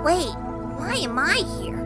Wait, why am I here?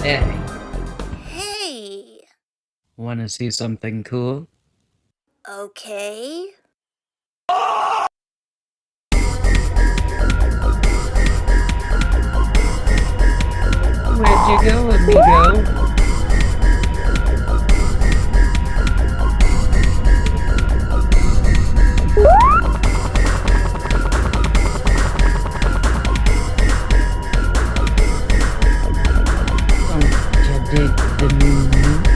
Hey, Hey, wanna see something cool? okay. Where'd you go, amigo? Don't you dig the new move?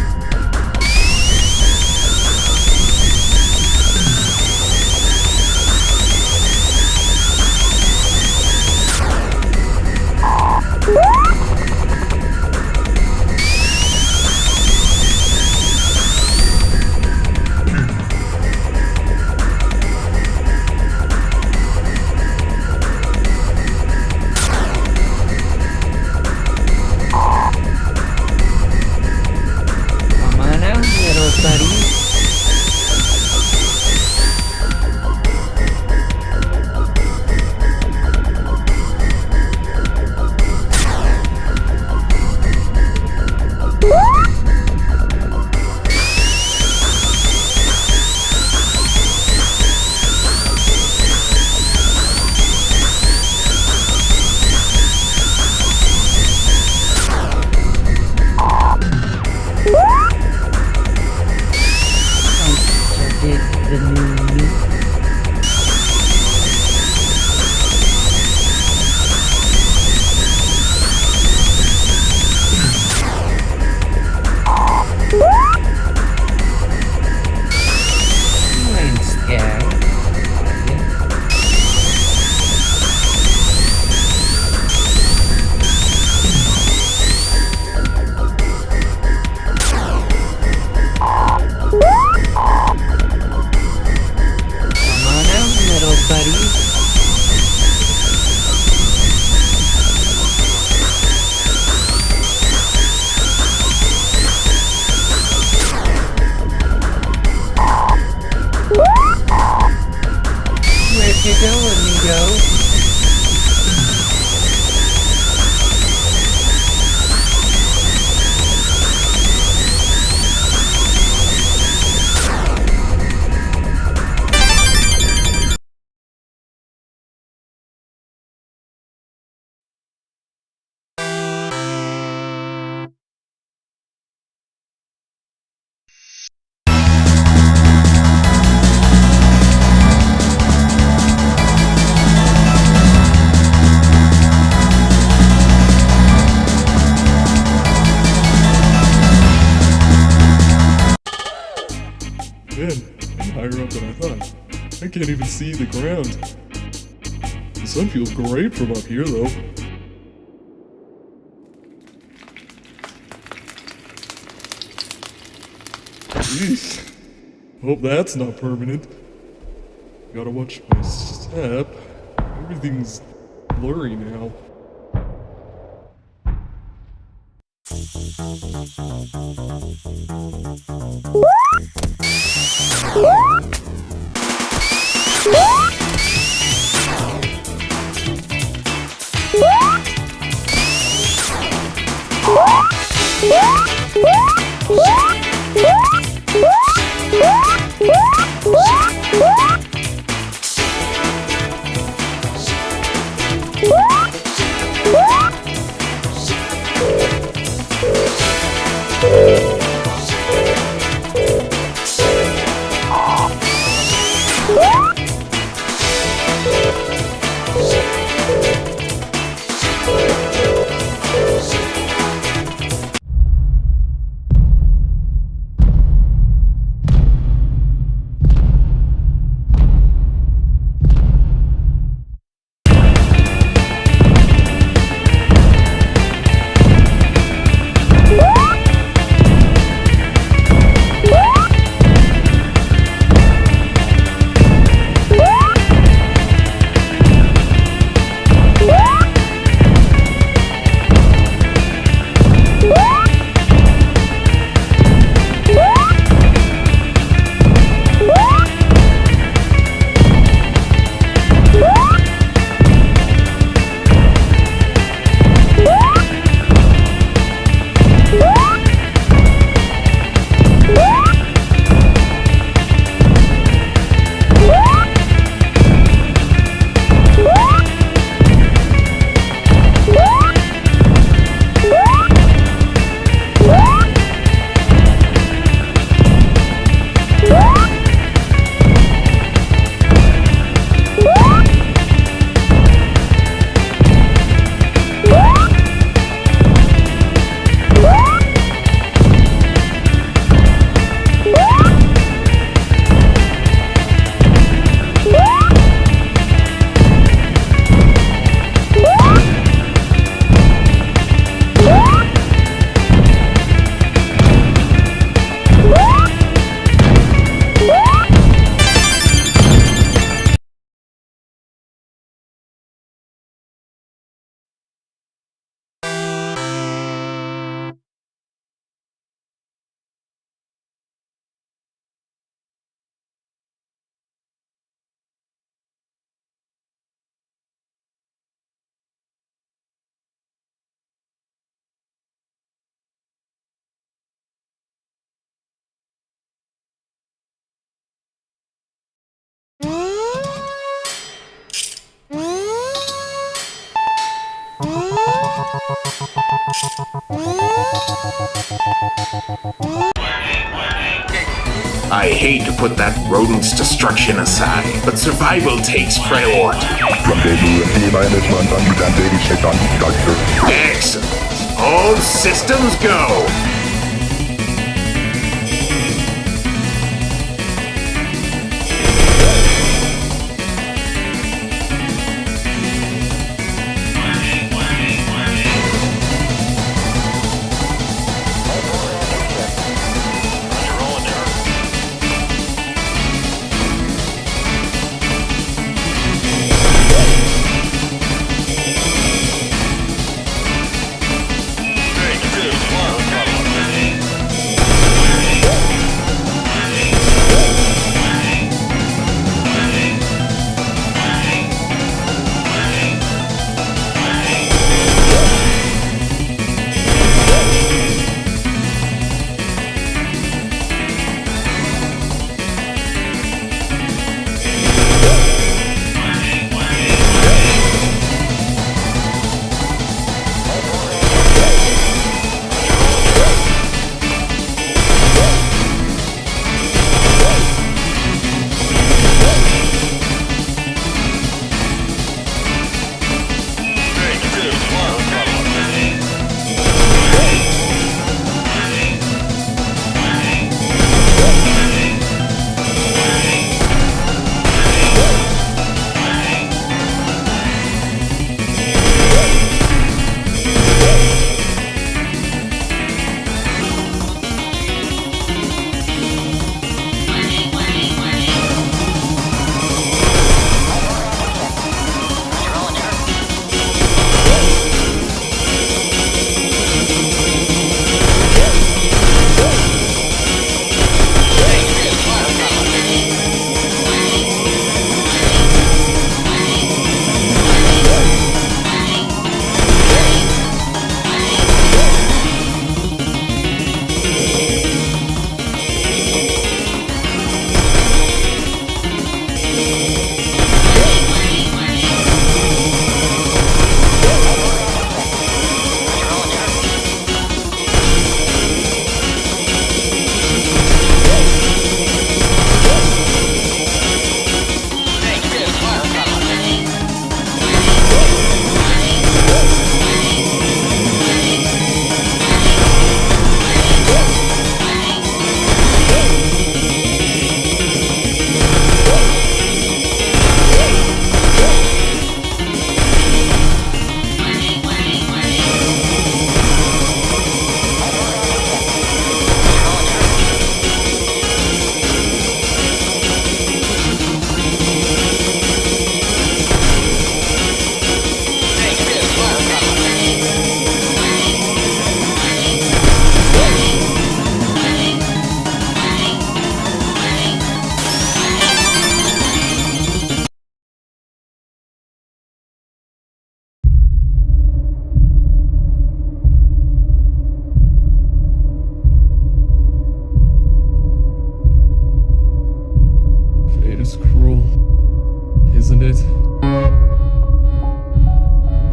amigo. Man, I'm higher up than I thought. I can't even see the ground. The sun feels great from up here, though. Jeez. Hope that's not permanent. Gotta watch my step. Everything's blurry now. I hate to put that rodent's destruction aside, but survival takes priority. Excellent. All systems go.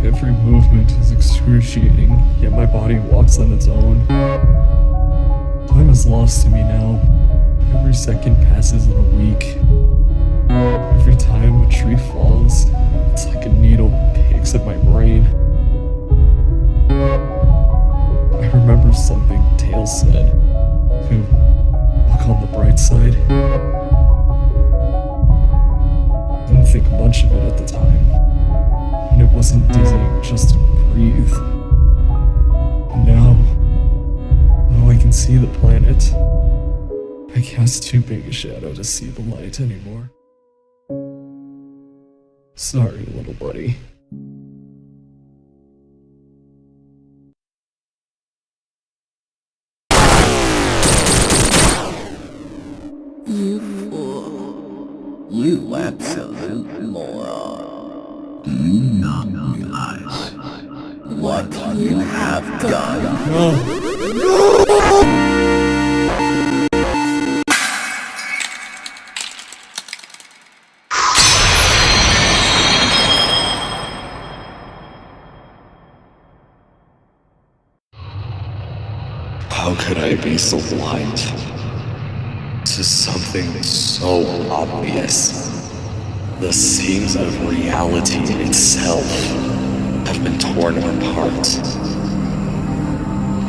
Every movement is excruciating, yet my body walks on its own. Time is lost to me now. Every second passes in a week. Every time a tree falls, it's like a needle picks at my brain. I remember something Tails said, to look on the bright side. I didn't think much of it at the time, and it wasn't dizzying just to breathe. And now, though I can see the planet, I cast too big a shadow to see the light anymore. Sorry, little buddy. You fool. You absolute moron. Do you not realize what you have done? No! How could I be so blind to something so obvious? The seams of reality itself have been torn apart.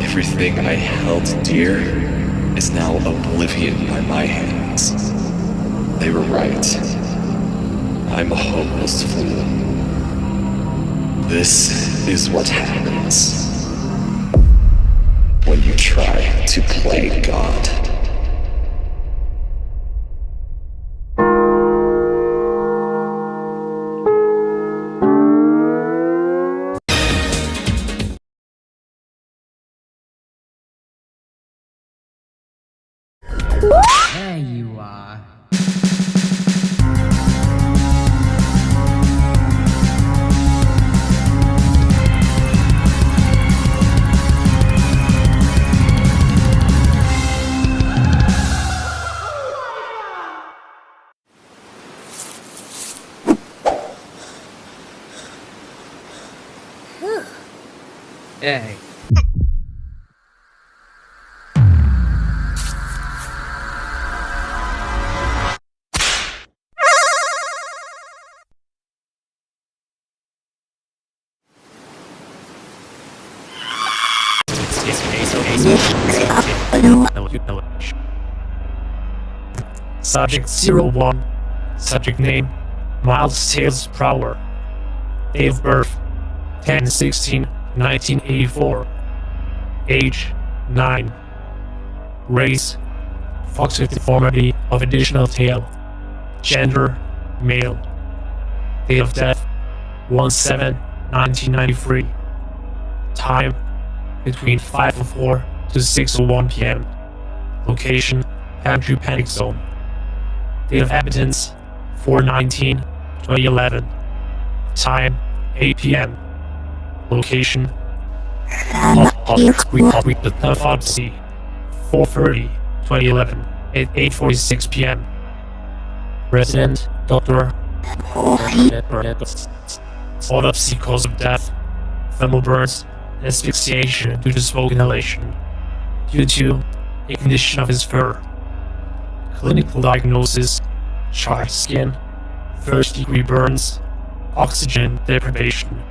Everything I held dear is now oblivion by my hands. They were right. I'm a hopeless fool. This is what happens when you try to play God. There you are. Hey. Subject 01. Subject name Miles Tails Prower. Date of birth 10/16/1984. Age 9. Race Fox with deformity of additional tail. Gender male. Date of death 1/7/1993. Time between 5:04 to 6:01 p.m. Location Pantry Panic Zone. Date of habitants 4/19/2011. Time 8 p.m. Location Odyssey 4/30/2011 at 8:46 p.m. Resident Dr. Autopsy cause of death thermal burns and asphyxiation due to smoke inhalation due to a condition of his fur. Clinical diagnosis: charred skin, first-degree burns, oxygen deprivation.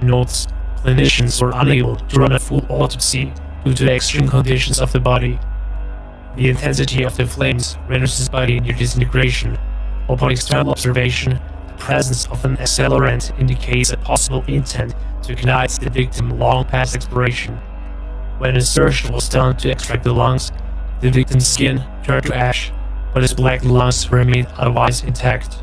Notes: clinicians were unable to run a full autopsy due to the extreme conditions of the body. The intensity of the flames renders his body near disintegration. Upon external observation, the presence of an accelerant indicates a possible intent to ignite the victim long past expiration. When an insertion was done to extract the lungs, the victim's skin turned to ash, but his black lungs remained otherwise intact.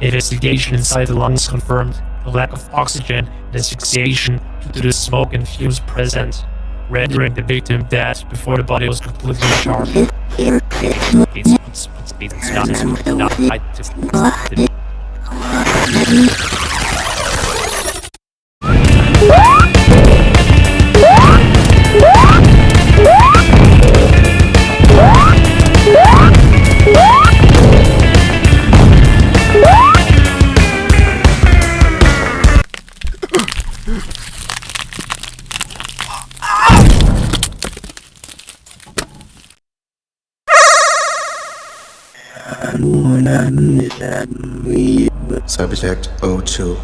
Investigation inside the lungs confirmed the lack of oxygen and asphyxiation due to the smoke and fumes present, rendering the victim dead before the body was completely charred. Subject 02.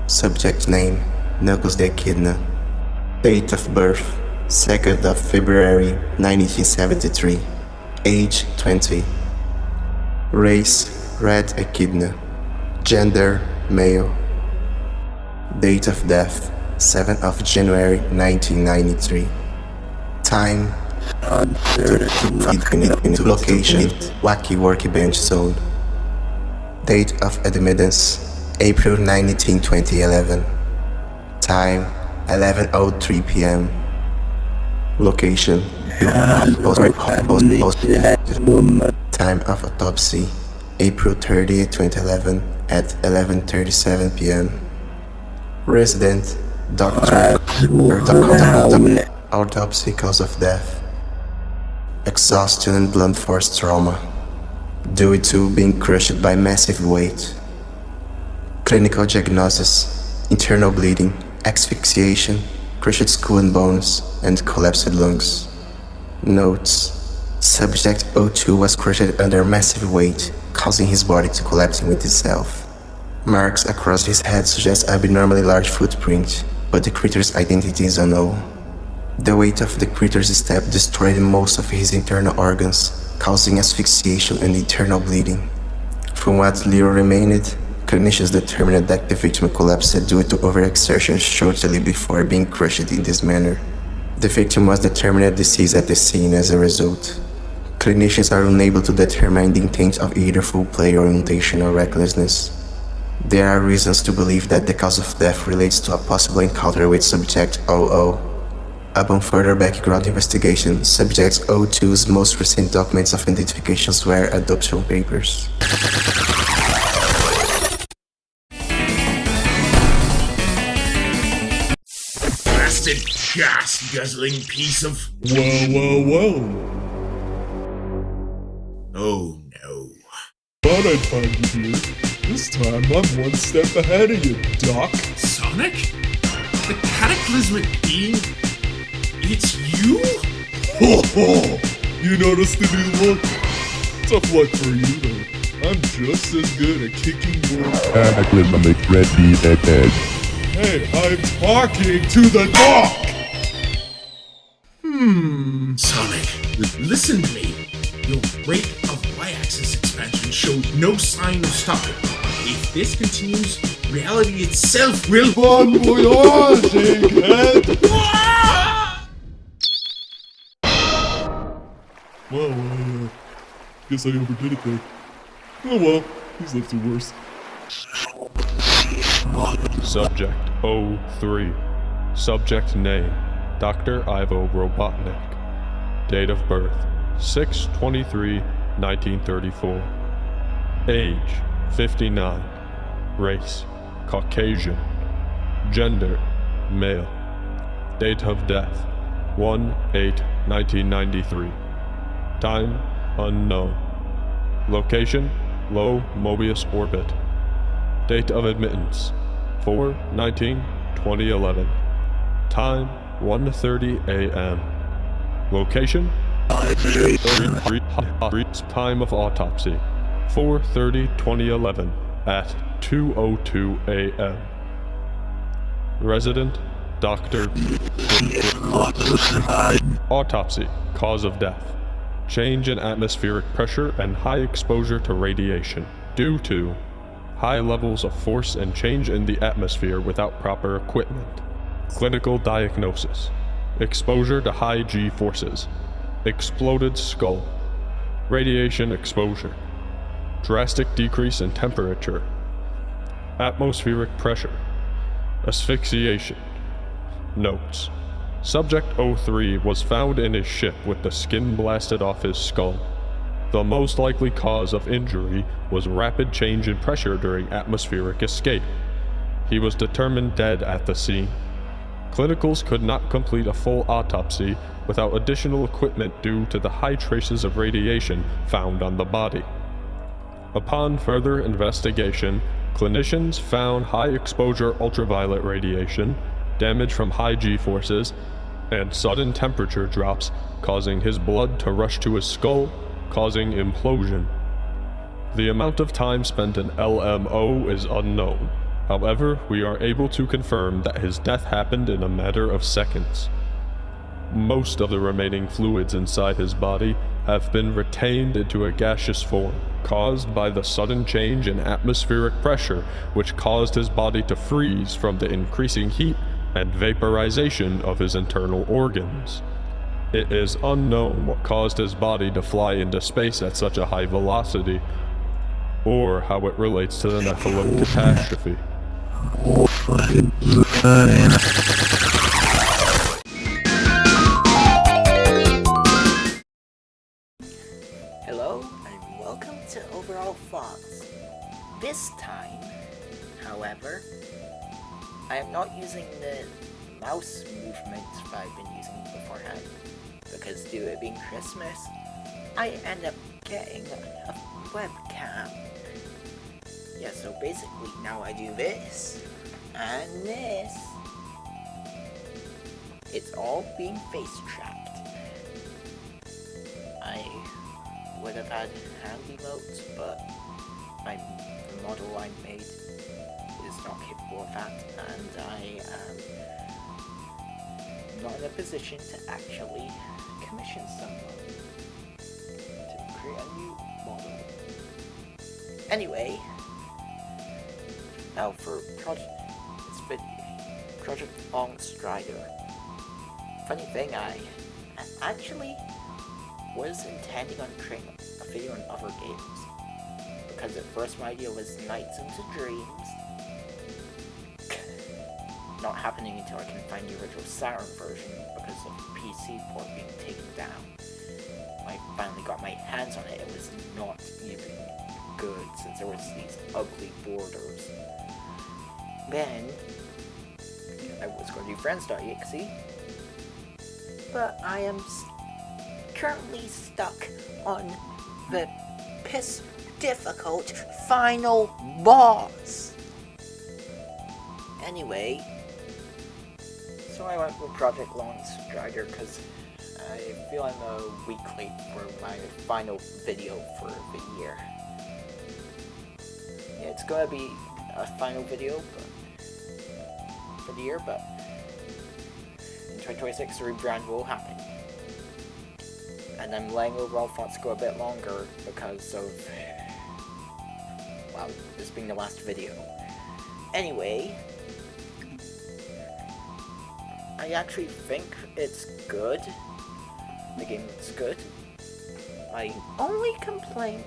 Subject name Knuckles.EXE. Date of birth 2nd of February 1973. Age 20. Race Red Echidna. Gender male. Date of death 7th of January 1993. Time location Wacky Workbench Zone. Date of admittance April 19, 2011. Time 11:03 p.m. Location Time of autopsy April 30, 2011 at 11:37 p.m. Resident Doctor. Autopsy cause of death exhaustion and blunt force trauma due to being crushed by massive weight. Clinical diagnosis internal bleeding, asphyxiation, crushed skull and bones, and collapsed lungs. Notes: Subject 02 was crushed under massive weight, causing his body to collapse with itself. Marks across his head suggest abnormally large footprint, but the creature's identity is unknown. The weight of the creature's step destroyed most of his internal organs, causing asphyxiation and internal bleeding. From what little remained, clinicians determined that the victim collapsed due to overexertion shortly before being crushed in this manner. The victim was determined deceased at the scene as a result. Clinicians are unable to determine the intent of either foul play or intentional recklessness. There are reasons to believe that the cause of death relates to a possible encounter with Subject 00. Upon further background investigation, Subject 02's most recent documents of identifications were adoption papers. Blasted gas-guzzling piece of... Whoa. Oh no. Thought I'd find you here. This time I'm one step ahead of you, Doc. Sonic? The cataclysmic being? It's you? Ho ho! You noticed the new look? Tough luck for you though. I'm just as good at kicking balls. Cataclysmic red head. Hey, I'm talking to the Doc! Sonic, listen to me. Your rate of y-axis expansion shows no sign of stopping. If this continues, reality itself will... Bon voyage, egghead! Well, guess I overdid it there. Oh well, he's lived through worse. Subject 03. Subject name Dr. Ivo Robotnik. Date of birth 6/23/1934. Age 59. Race Caucasian. Gender male. Date of death 1/8/1993. Time unknown. Location low Mobius orbit. Date of admittance 4/19/2011. Time 1:30 a.m. Location time of autopsy 4/30/2011 at 2:02 a.m. Resident Dr. Autopsy cause of death change in atmospheric pressure and high exposure to radiation due to high levels of force and change in the atmosphere without proper equipment. Clinical diagnosis: exposure to high G forces, exploded skull, radiation exposure, drastic decrease in temperature, atmospheric pressure, asphyxiation. Notes: Subject 03 was found in his ship with the skin blasted off his skull. The most likely cause of injury was rapid change in pressure during atmospheric escape. He was determined dead at the scene. Clinicals could not complete a full autopsy without additional equipment due to the high traces of radiation found on the body. Upon further investigation, clinicians found high exposure ultraviolet radiation, damage from high G forces, and sudden temperature drops causing his blood to rush to his skull, causing implosion. The amount of time spent in LMO is unknown. However, we are able to confirm that his death happened in a matter of seconds. Most of the remaining fluids inside his body have been retained into a gaseous form, caused by the sudden change in atmospheric pressure, which caused his body to freeze from the increasing heat and vaporization of his internal organs. It is unknown what caused his body to fly into space at such a high velocity, or how it relates to the Nephilim catastrophe. Hello, and welcome to Overall Thoughts. This time, however, I am not using the mouse movement that I've been using beforehand, because due to it being Christmas, I end up getting a webcam. Yeah, so basically now I do this, and this. It's all being face tracked. I would have had hand emotes, but the model I made is not capable of that, and I am not in a position to actually commission someone to create a new model. Anyway, now for Project Longstrider. Funny thing, I actually was intending on creating a video on other games, because at first my idea was Nights into Dreams, not happening until I can find the original Saturn version because of the PC port being taken down. When I finally got my hands on it, it was not even good since there was these ugly borders. Then I was going to do Friends.EXE, but I am currently stuck on the piss difficult final boss. Anyway, so I went with Project Longstrider because I feel I'm a week late for my final video for the year. Yeah, it's gonna be a final video for the year, but in 2026 the rebrand will happen. And I'm letting Overall Thoughts go a bit longer because of, well, this being the last video. Anyway, I actually think it's good. The game looks good. My only complaint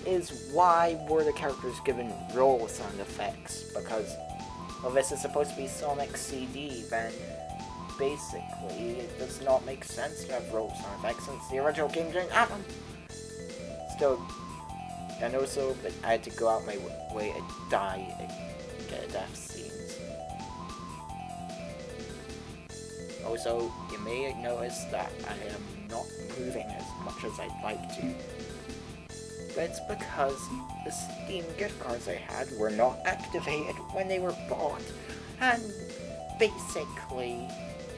is why were the characters given roll sound effects? Because, well, this is supposed to be Sonic CD, then basically it does not make sense to have roll sound effects since the original game didn't have them. Still, and also, but I had to go out my way to die and get death scenes. Also, you may notice that I am not moving as much as I'd like to. But it's because the Steam gift cards I had were not activated when they were bought, and basically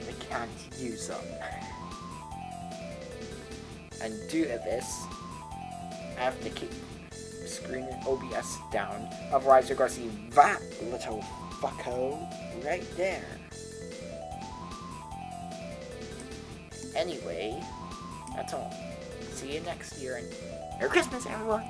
I can't use them. And due to this, I have to keep screening OBS down, otherwise you're gonna see that little fucko right there. Anyway, that's all. See you next year, and Merry Christmas, everyone!